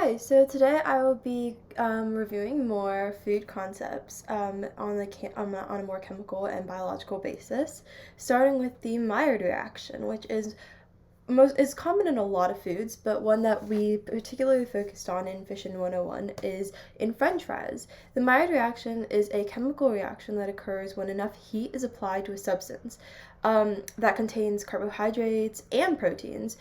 Hi, so today I will be reviewing more food concepts on a more chemical and biological basis, starting with the Maillard reaction, which is common in a lot of foods, but one that we particularly focused on in Fission 101 is in French fries. The Maillard reaction is a chemical reaction that occurs when enough heat is applied to a substance that contains carbohydrates and proteins,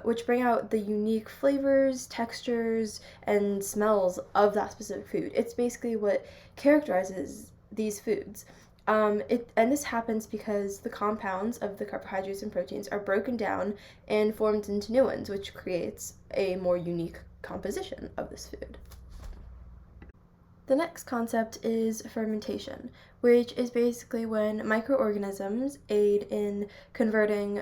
which bring out the unique flavors, textures, and smells of that specific food. It's basically what characterizes these foods. And this happens because the compounds of the carbohydrates and proteins are broken down and formed into new ones, which creates a more unique composition of this food. The next concept is fermentation, which is basically when microorganisms aid in converting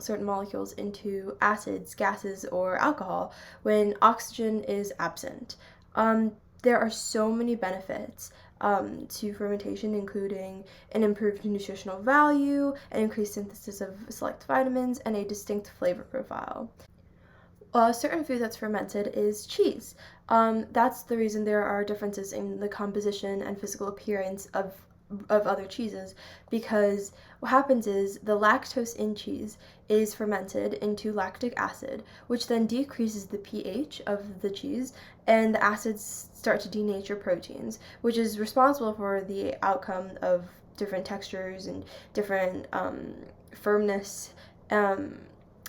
certain molecules into acids, gases, or alcohol when oxygen is absent. There are so many benefits to fermentation, including an improved nutritional value, an increased synthesis of select vitamins, and a distinct flavor profile. A certain food that's fermented is cheese. That's the reason there are differences in the composition and physical appearance of other cheeses, because what happens is the lactose in cheese is fermented into lactic acid, which then decreases the pH of the cheese, and the acids start to denature proteins, which is responsible for the outcome of different textures and different firmness.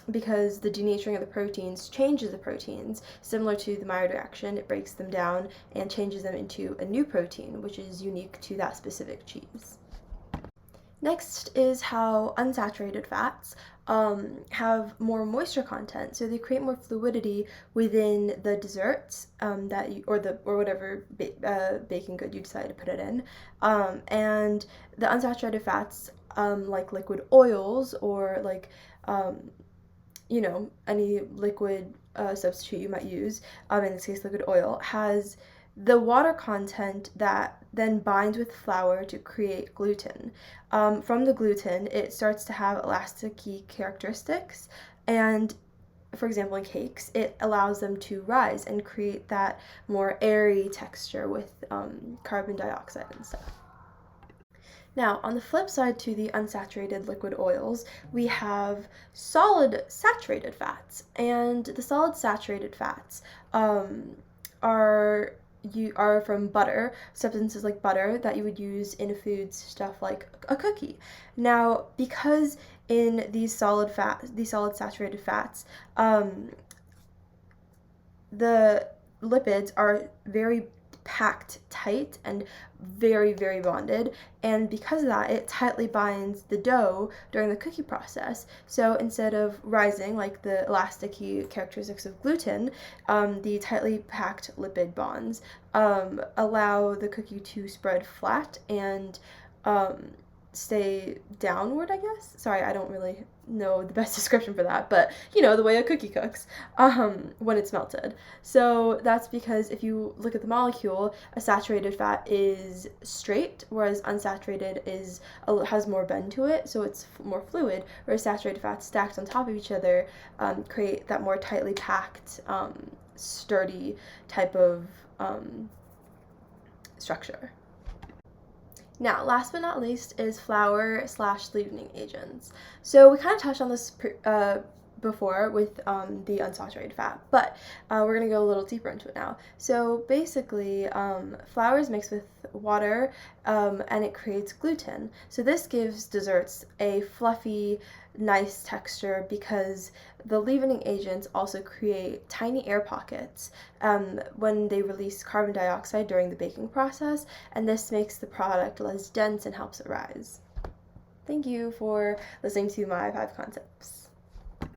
Because the denaturing of the proteins changes the proteins. Similar to the Maillard reaction, it breaks them down and changes them into a new protein, which is unique to that specific cheese. Next is how unsaturated fats have more moisture content, so they create more fluidity within the desserts or whatever baking good you decide to put it in, and the unsaturated fats, like liquid oils or like any liquid substitute you might use, in this case liquid oil, has the water content that then binds with flour to create gluten. From the gluten, it starts to have elasticy characteristics, and for example, in cakes, it allows them to rise and create that more airy texture with carbon dioxide and stuff. Now, on the flip side to the unsaturated liquid oils, we have solid saturated fats, and the solid saturated fats are from butter, substances like butter that you would use in a food stuff like a cookie. Now, because in these solid saturated fats, the lipids are very packed tight and very, very bonded, and because of that, it tightly binds the dough during the cookie process. So instead of rising like the elasticy characteristics of gluten, the tightly packed lipid bonds allow the cookie to spread flat and stay downward, I guess. Sorry, I don't really know the best description for that, but the way a cookie cooks when it's melted. So that's because if you look at the molecule, a saturated fat is straight, whereas unsaturated has more bend to it, so it's more fluid, whereas saturated fats stacked on top of each other create that more tightly packed, sturdy type of structure. Now, last but not least is flour/leavening agents. So we kind of touched on this before with the unsaturated fat, but we're going to go a little deeper into it now. So basically, flour is mixed with water and it creates gluten. So this gives desserts a fluffy, nice texture because the leavening agents also create tiny air pockets when they release carbon dioxide during the baking process, and this makes the product less dense and helps it rise. Thank you for listening to my 5 concepts.